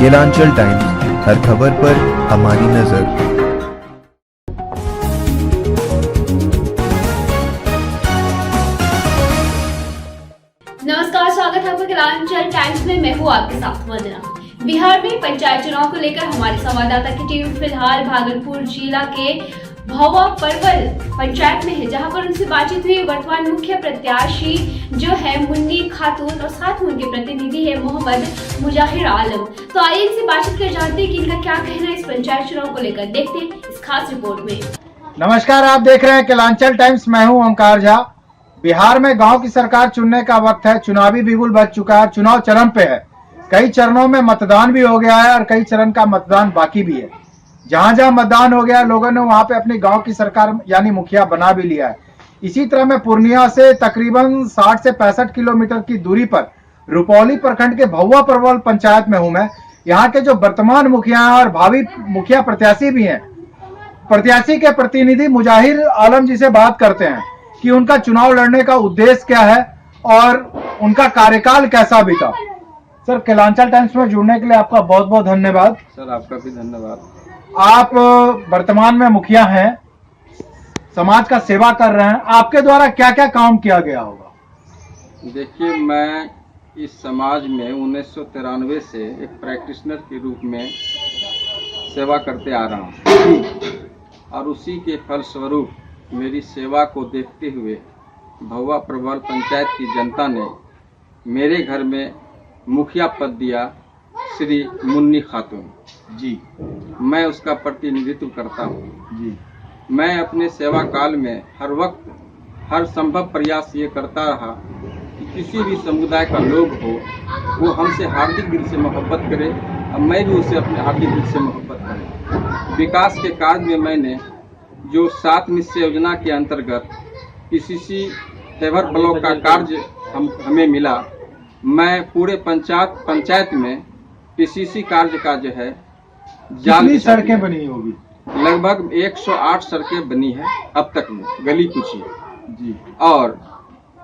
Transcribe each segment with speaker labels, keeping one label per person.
Speaker 1: Kelanchal times, हर खबर पर हमारी नजर।
Speaker 2: नमस्कार, स्वागत है आपका केलांचल टाइम्स में। मैं हूँ आपके साथ वंदना। बिहार में पंचायत चुनाव को लेकर हमारे संवाददाता की टीम फिलहाल भागलपुर जिला के भवा परवल पंचायत में है, जहां पर उनसे बातचीत हुई। वर्तमान मुख्य प्रत्याशी जो है मुन्नी खातून और साथ में उनके प्रतिनिधि है मोहम्मद मुजाहिर आलम। तो आइए इनसे बातचीत कर जानते हैं कि इनका क्या कहना है इस पंचायत चुनाव को लेकर। देखते हैं इस खास रिपोर्ट में।
Speaker 3: नमस्कार, आप देख रहे हैं केलांचल टाइम्स। मैं हूं ओंकार झा। बिहार में गांव की सरकार चुनने का वक्त है। चुनावी बिगुल बज चुका है, चुनाव चरम पे है। कई चरणों में मतदान भी हो गया है और कई चरण का मतदान बाकी भी है। जहां जहां मतदान हो गया, लोगों ने वहां पे अपनी गांव की सरकार यानी मुखिया बना भी लिया है। इसी तरह मैं पूर्णिया से तकरीबन 60 से 65 किलोमीटर की दूरी पर रुपौली प्रखंड के भवा परवल पंचायत में हूं मैं। यहाँ के जो वर्तमान मुखिया हैं और भावी मुखिया प्रत्याशी भी हैं, प्रत्याशी के प्रतिनिधि मुजाहिर आलम जी से बात करते हैं कि उनका चुनाव लड़ने का उद्देश्य क्या है और उनका कार्यकाल कैसा बीता। सर, केलांचल टाइम्स में जुड़ने के लिए आपका बहुत बहुत धन्यवाद।
Speaker 4: सर, आपका भी धन्यवाद।
Speaker 3: आप वर्तमान में मुखिया हैं, समाज का सेवा कर रहे हैं। आपके द्वारा क्या क्या काम किया गया होगा?
Speaker 4: देखिए, मैं इस समाज में 1993 से एक प्रैक्टिशनर के रूप में सेवा करते आ रहा हूँ और उसी के फलस्वरूप मेरी सेवा को देखते हुए भवा परवल पंचायत की जनता ने मेरे घर में मुखिया पद दिया, श्री मुन्नी खातून
Speaker 3: जी।
Speaker 4: मैं उसका प्रतिनिधित्व करता हूँ
Speaker 3: जी।
Speaker 4: मैं अपने सेवा काल में हर वक्त हर संभव प्रयास ये करता रहा कि किसी भी समुदाय का लोग हो वो हमसे हार्दिक दिल से मोहब्बत करे और मैं भी उसे अपने हार्दिक दिल से मोहब्बत करूं। विकास के कार्य में मैंने जो 7 निश्चय योजना के अंतर्गत पीसीसी तेवर ब्लॉक का कार्य हमें मिला, मैं पूरे पंचायत में पीसीसी कार्य का जो है
Speaker 3: कितनी सड़कें बनी होगी?
Speaker 4: लगभग 108 सड़कें बनी है अब तक में, गली कुची
Speaker 3: जी।
Speaker 4: और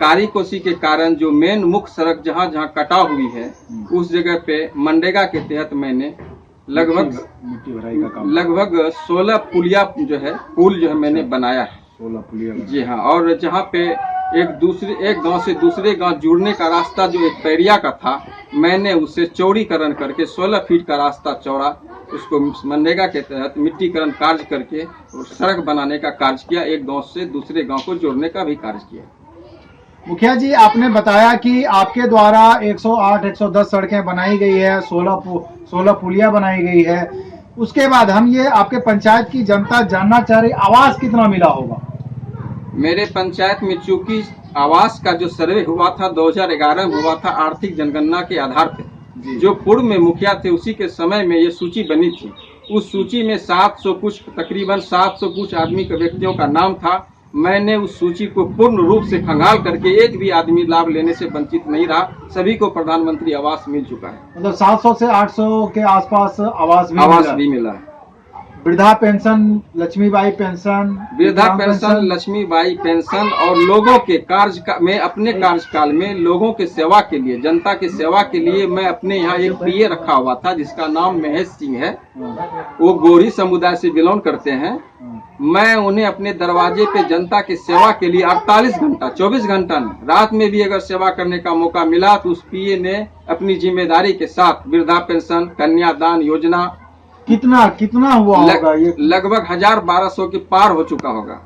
Speaker 4: कारीकोसी के कारण जो मेन मुख्य सड़क जहाँ जहाँ कटा हुई है उस जगह पे मनरेगा के तहत मैंने लगभग 16 पुल जो है मैंने बनाया है।
Speaker 3: 16 पुलिया
Speaker 4: जी हाँ। और जहाँ पे एक गांव से दूसरे गांव जुड़ने का रास्ता जो एक पैरिया का था, मैंने उसे चौड़ीकरण करके 16 फीट का रास्ता चौड़ा उसको मनरेगा के तहत मिट्टीकरण कार्य करके सड़क बनाने का कार्य किया। एक गांव से दूसरे गांव को जोड़ने का भी कार्य किया।
Speaker 3: मुखिया जी, आपने बताया कि आपके द्वारा 108 110 सड़कें बनाई गई है, 16 पुलिया बनाई गई है। उसके बाद हम ये आपके पंचायत की जनता जानना चाह रही, आवास कितना मिला होगा?
Speaker 4: मेरे पंचायत में चूंकि आवास का जो सर्वे हुआ था 2011 में हुआ था, आर्थिक जनगणना के आधार पर जो पूर्व में मुखिया थे उसी के समय में ये सूची बनी थी। उस सूची में 700 कुछ तकरीबन 700 कुछ आदमी के व्यक्तियों का नाम था। मैंने उस सूची को पूर्ण रूप से खंगाल करके एक भी आदमी लाभ लेने से वंचित नहीं रहा। सभी को प्रधानमंत्री आवास मिल चुका है।
Speaker 3: मतलब 700 से 800 के आसपास आवास भी मिला है। वृद्धा पेंशन, लक्ष्मीबाई पेंशन,
Speaker 4: वृद्धा पेंशन, लक्ष्मीबाई पेंशन और लोगों के मैं अपने कार्यकाल में लोगों के सेवा के लिए, जनता की सेवा के लिए मैं अपने यहाँ एक पीए रखा हुआ था जिसका नाम महेश सिंह है। वो गोरी समुदाय से बिलोंग करते हैं। मैं उन्हें अपने दरवाजे पे जनता की सेवा के लिए 48 घंटा 24 घंटा रात में भी अगर सेवा करने का मौका मिला तो उस पीए ने अपनी जिम्मेदारी के साथ वृद्धा पेंशन, कन्यादान योजना
Speaker 3: कितना हुआ होगा? ये
Speaker 4: लगभग 1000-1200 के पार हो चुका होगा।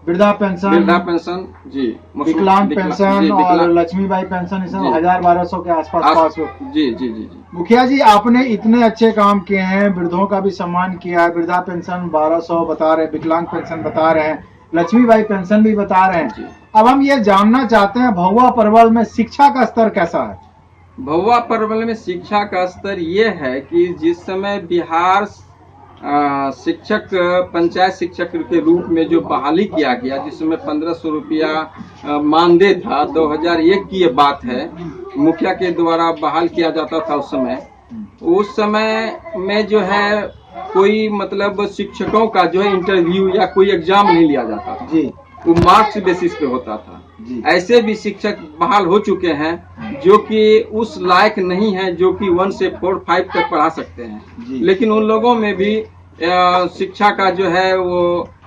Speaker 3: वृद्धा पेंशन
Speaker 4: जी,
Speaker 3: विकलांग पेंशन और लक्ष्मीबाई पेंशन, इस 1000-1200 के आसपास
Speaker 4: जी जी जी जी।
Speaker 3: मुखिया जी, आपने इतने अच्छे काम किए हैं, वृद्धों का भी सम्मान किया है। वृद्धा पेंशन 1200 बता रहे हैं, विकलांग पेंशन बता रहे हैं, लक्ष्मीबाई पेंशन भी बता रहे हैं। अब हम ये जानना चाहते हैं, भवा परवल में शिक्षा का स्तर कैसा है?
Speaker 4: भवा परवल में शिक्षा का स्तर ये है कि जिस समय बिहार शिक्षक पंचायत शिक्षक के रूप में जो बहाली किया गया, जिसमें 1500 रुपया मानदेय था, 2001 की ये बात है, मुखिया के द्वारा बहाल किया जाता था उस समय में जो है कोई मतलब शिक्षकों का जो है इंटरव्यू या कोई एग्जाम नहीं लिया जाता था जी। वो मार्क्स बेसिस पे होता था। ऐसे भी शिक्षक बहाल हो चुके हैं जो कि उस लायक नहीं है जो कि 1 से 4 5 तक पढ़ा सकते हैं। लेकिन उन लोगों में भी शिक्षा का जो है वो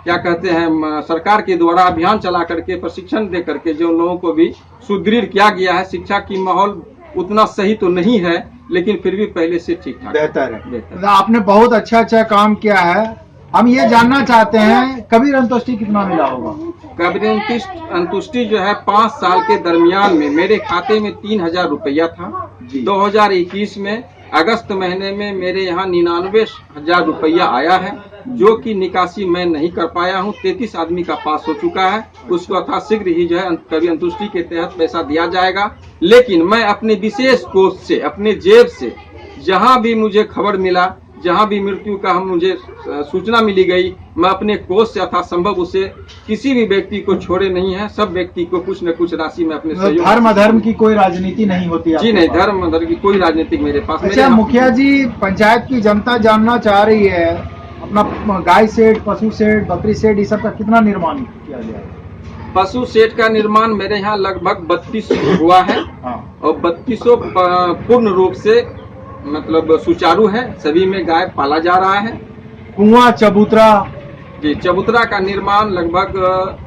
Speaker 4: क्या कहते हैं सरकार के द्वारा अभियान चला करके प्रशिक्षण दे करके जो लोगों को भी सुदृढ़ किया गया है। शिक्षा की माहौल उतना सही तो नहीं है लेकिन फिर भी पहले से ठीक ठाक
Speaker 3: बेहतर है। आपने बहुत अच्छा काम किया है। हम ये जानना चाहते हैं कबीर अंतुष्टि कितना मिला होगा?
Speaker 4: कबीर अंतुष्टि जो है 5 साल के दरमियान में मेरे खाते में 3,000 रुपया था। 2021 में अगस्त महीने में मेरे यहाँ 99,000 रुपया आया है जो कि निकासी मैं नहीं कर पाया हूँ। 33 आदमी का पास हो चुका है। उसको यथाशीघ्र ही जो है कबीर अंतुष्टि के तहत पैसा दिया जाएगा। लेकिन मैं अपने विशेष कोष से अपने जेब से जहाँ भी मुझे खबर मिला, जहाँ भी मृत्यु का मुझे सूचना मिली गई, मैं अपने कोष से यथासंभव उसे किसी भी व्यक्ति को छोड़े नहीं है। सब व्यक्ति को कुछ न कुछ राशि में अपने
Speaker 3: धर्म की कोई राजनीति नहीं होती?
Speaker 4: जी नहीं, धर्म की कोई राजनीति मेरे पास।
Speaker 3: अच्छा मुखिया जी, पंचायत की जनता जानना चाह रही है अपना गाय शेड, पशु शेड, बकरी शेड, इस सब का कितना निर्माण किया गया है?
Speaker 4: पशु शेड का निर्माण मेरे यहाँ लगभग 32 हुआ है। और 32 पूर्ण रूप से मतलब सुचारू है। सभी में गाय पाला जा रहा है।
Speaker 3: कुआं, चबूतरा?
Speaker 4: जी, चबूतरा का निर्माण लगभग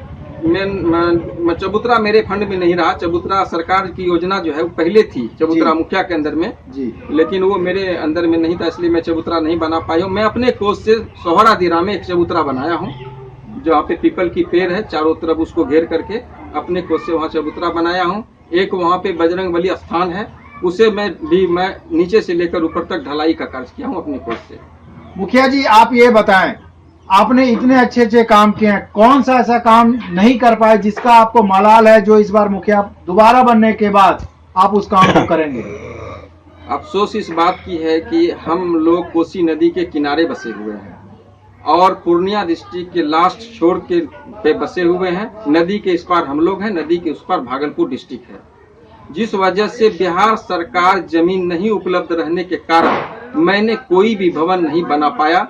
Speaker 4: चबूतरा मेरे फंड में नहीं रहा। चबूतरा सरकार की योजना जो है वो पहले थी चबूतरा मुखिया के अंदर में जी, लेकिन वो मेरे अंदर में नहीं था, इसलिए मैं चबूतरा नहीं बना पाया हूँ। मैं अपने कोष से सोहरा दिरा में एक चबूतरा बनाया हूँ जहाँ पे पीपल की पेड़ है, चारों तरफ उसको घेर करके अपने कोष से वहाँ चबूतरा बनाया हूँ। एक वहाँ पे बजरंग बली स्थान है, उसे मैं नीचे से लेकर ऊपर तक ढलाई का कार्य किया हूँ अपने कोष से।
Speaker 3: मुखिया जी आप ये बताएं, आपने इतने अच्छे काम किए हैं, कौन सा ऐसा काम नहीं कर पाए जिसका आपको मलाल है, जो इस बार मुखिया दोबारा बनने के बाद आप उस काम को करेंगे?
Speaker 4: अफसोस इस बात की है कि हम लोग कोसी नदी के किनारे बसे हुए हैं और पूर्णिया डिस्ट्रिक्ट के लास्ट छोर के पे बसे हुए हैं। नदी के इस पार हम लोग हैं, नदी के उस पार भागलपुर डिस्ट्रिक्ट है। जिस वजह से बिहार सरकार जमीन नहीं उपलब्ध रहने के कारण मैंने कोई भी भवन नहीं बना पाया।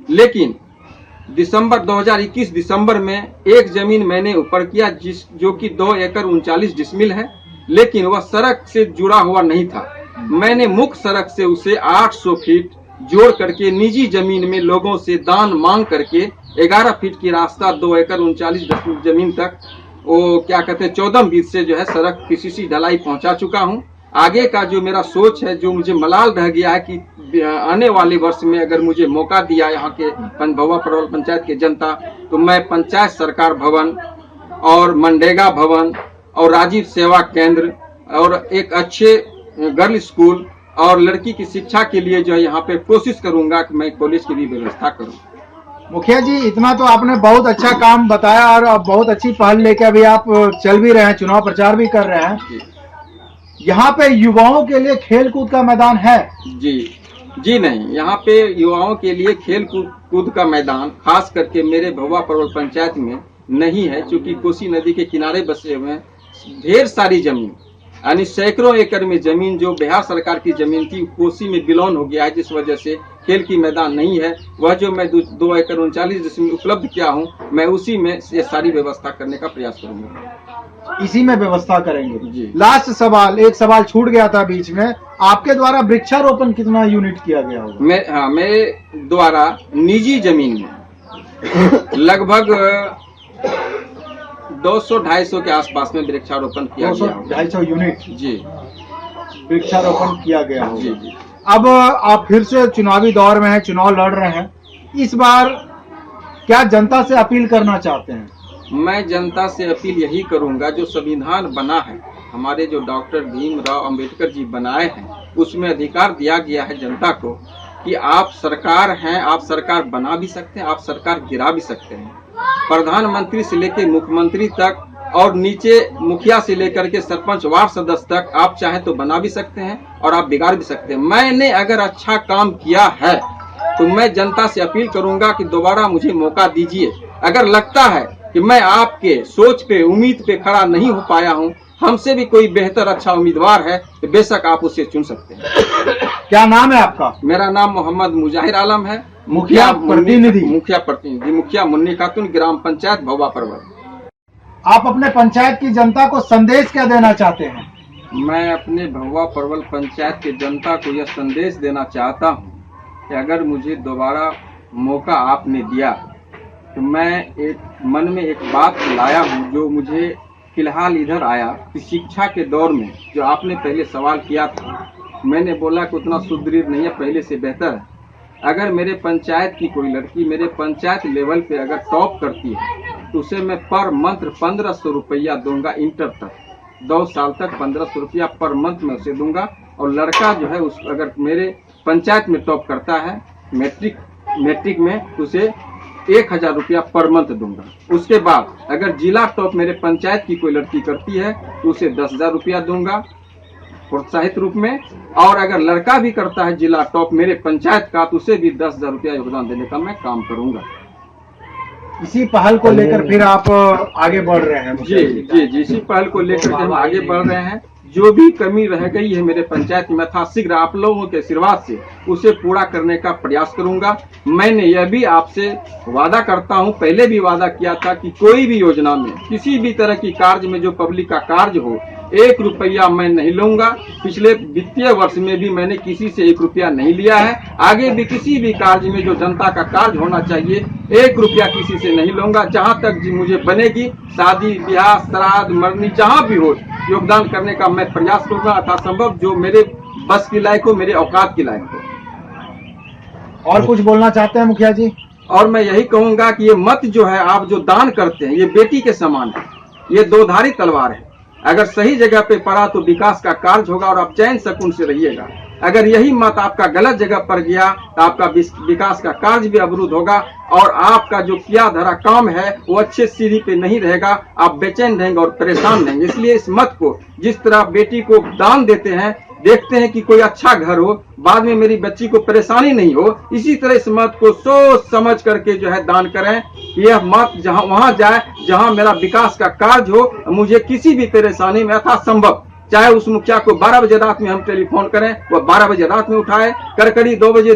Speaker 4: लेकिन दिसंबर 2021 दिसंबर में एक जमीन मैंने ऊपर किया जो कि 2 एकड़ 39 डिसमिल है, लेकिन वह सड़क से जुड़ा हुआ नहीं था। मैंने मुख्य सड़क से उसे 800 फीट जोड़ करके निजी जमीन में लोगों से दान मांग करके 11 फीट की रास्ता 2 एकड़ 39 डिसमिल जमीन तक वो क्या कहते हैं 14 बीस से जो है सड़क की सीसी ढलाई पहुंचा चुका हूं। आगे का जो मेरा सोच है, जो मुझे मलाल रह गया है कि आने वाले वर्ष में अगर मुझे मौका दिया यहाँ के भवा परवल पंचायत के जनता, तो मैं पंचायत सरकार भवन और मनरेगा भवन और राजीव सेवा केंद्र और एक अच्छे गर्ल स्कूल और लड़की की शिक्षा के लिए जो है यहाँ पे कोशिश करूंगा कि मैं कॉलेज की भी व्यवस्था करूँ।
Speaker 3: मुखिया जी इतना तो आपने बहुत अच्छा काम बताया और बहुत अच्छी पहल लेके अभी आप चल भी रहे हैं, चुनाव प्रचार भी कर रहे हैं। यहाँ पे युवाओं के लिए खेल कूद का मैदान है?
Speaker 4: जी नहीं, यहाँ पे युवाओं के लिए खेल कूद का मैदान खास करके मेरे भवा परवल पंचायत में नहीं है, क्योंकि कोसी नदी के किनारे बसे हुए हैं। ढेर सारी जमीन यानी सैकड़ों एकड़ में जमीन जो बिहार सरकार की जमीन थी कोसी में विलौन हो गया है, जिस वजह से खेल की मैदान नहीं है। वह जो मैं 2 एकड़ 39 डिसमिल उपलब्ध किया हूँ, मैं उसी में ये सारी व्यवस्था करने का प्रयास करूंगा।
Speaker 3: इसी में व्यवस्था करेंगे
Speaker 4: जी।
Speaker 3: लास्ट सवाल, एक सवाल छूट गया था बीच में, आपके द्वारा वृक्षारोपण कितना यूनिट किया गया होगा?
Speaker 4: मेरे द्वारा निजी जमीन में लगभग 200-250 के आसपास में वृक्षारोपण किया गया।
Speaker 3: 200-250 यूनिट
Speaker 4: जी
Speaker 3: वृक्षारोपण किया गया होगा।
Speaker 4: जी।
Speaker 3: अब आप फिर से चुनावी दौर में हैं, चुनाव लड़ रहे हैं, इस बार क्या जनता से अपील करना चाहते हैं?
Speaker 4: मैं जनता से अपील यही करूंगा, जो संविधान बना है हमारे जो डॉक्टर भीमराव अंबेडकर जी बनाए हैं, उसमें अधिकार दिया गया है जनता को कि आप सरकार हैं, आप सरकार बना भी सकते हैं, आप सरकार गिरा भी सकते हैं। प्रधानमंत्री से लेकर मुख्यमंत्री तक और नीचे मुखिया से लेकर के सरपंच वार्ड सदस्य तक आप चाहें तो बना भी सकते हैं और आप बिगाड़ भी सकते हैं। मैंने अगर अच्छा काम किया है तो मैं जनता से अपील करूंगा कि दोबारा मुझे मौका दीजिए। अगर लगता है कि मैं आपके सोच पे, उम्मीद पे खड़ा नहीं हो पाया हूं, हमसे भी कोई बेहतर अच्छा उम्मीदवार है तो बेशक आप उसे चुन सकते हैं।
Speaker 3: क्या नाम है आपका?
Speaker 4: मेरा नाम मोहम्मद मुजाहिर आलम है,
Speaker 3: मुखिया प्रतिनिधि
Speaker 4: मुखिया मुन्नी खातून, ग्राम पंचायत भवा परवल।
Speaker 3: आप अपने पंचायत की जनता को संदेश क्या देना चाहते हैं?
Speaker 4: मैं अपने भगवा परवल पंचायत के जनता को यह संदेश देना चाहता हूँ कि अगर मुझे दोबारा मौका आपने दिया तो मैं एक मन में एक बात लाया हूँ जो मुझे फिलहाल इधर आया कि शिक्षा के दौर में जो आपने पहले सवाल किया था, मैंने बोला कि उतना सुदृढ़ नहीं है, पहले से बेहतर है। अगर मेरे पंचायत की कोई लड़की मेरे पंचायत लेवल पे अगर टॉप करती है तो उसे मैं पर मंथ 1500 रुपया दूंगा। इंटर तक 2 साल तक 1500 रुपया पर मंथ में उसे दूंगा। और लड़का जो है उस अगर मेरे पंचायत में टॉप करता है मैट्रिक में तो उसे 1000 रुपया पर मंथ दूंगा। उसके बाद अगर जिला टॉप मेरे पंचायत की कोई लड़की करती है तो उसे 10,000 रुपया दूंगा प्रोत्साहित रूप में। और अगर लड़का भी करता है जिला टॉप मेरे पंचायत का तो उसे भी 10,000 रुपया योगदान देने का मैं काम करूंगा।
Speaker 3: इसी पहल को लेकर फिर आप आगे बढ़ रहे हैं?
Speaker 4: जी, इसी पहल को लेकर के हम आगे बढ़ रहे हैं। जो भी कमी रह गई है मेरे पंचायत में यथाशीघ्र आप लोगों के आशीर्वाद से उसे पूरा करने का प्रयास करूंगा। मैंने यह भी आपसे वादा करता हूं, पहले भी वादा किया था कि कोई भी योजना में किसी भी तरह की कार्य में जो पब्लिक का कार्य हो 1 रुपया मैं नहीं लूंगा। पिछले वित्तीय वर्ष में भी मैंने किसी से 1 रुपया नहीं लिया है। आगे भी किसी भी कार्य में जो जनता का कार्य होना चाहिए 1 रुपया किसी से नहीं लूंगा। जहां तक मुझे बनेगी शादी ब्याह श्राद्ध मरनी जहां भी हो योगदान करने का मैं प्रयास करूंगा यथासंभव, जो मेरे बस की लायक हो, मेरे औकात की लायक हो।
Speaker 3: और कुछ बोलना चाहते हैं मुखिया जी?
Speaker 4: और मैं यही कहूंगा कि ये मत जो है आप जो दान करते हैं ये बेटी के समान है, ये 2धारी तलवार है। अगर सही जगह पे पड़ा तो विकास का कार्य होगा और आप चैन सुकून से रहिएगा। अगर यही मत आपका गलत जगह पर गया तो आपका विकास का कार्य भी अवरुद्ध होगा और आपका जो किया धरा काम है वो अच्छे सीढ़ी पे नहीं रहेगा। आप बेचैन रहेंगे और परेशान रहेंगे। इसलिए इस मत को जिस तरह बेटी को दान देते हैं, देखते हैं कि कोई अच्छा घर हो, बाद में मेरी बच्ची को परेशानी नहीं हो, इसी तरह इस मत को सोच समझ करके जो है दान करें। यह मत जहां वहां जाए जहां मेरा विकास का कार्य हो, मुझे किसी भी परेशानी में यथासंभव चाहे उस मुखिया को 12 बजे रात में हम टेलीफोन करें वो 12 बजे रात में उठाए, कड़कड़ी 2 बजे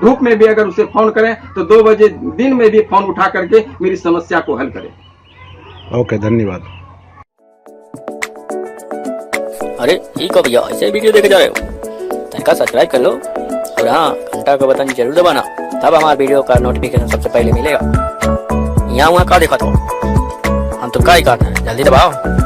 Speaker 4: धूप में भी अगर उसे फोन करें तो 2 बजे दिन में भी फोन उठा करके मेरी समस्या को हल करें।
Speaker 5: ओके, धन्यवाद।
Speaker 6: अरे ठीक है भैया, ऐसे वीडियो देखे जा रहे हो तो सब्सक्राइब कर लो और हाँ घंटा का बटन जरूर दबाना, तब हमारे वीडियो का नोटिफिकेशन सबसे पहले मिलेगा। यहाँ वहाँ का देखा तो हम तो क्या ही करना है, जल्दी दबाओ।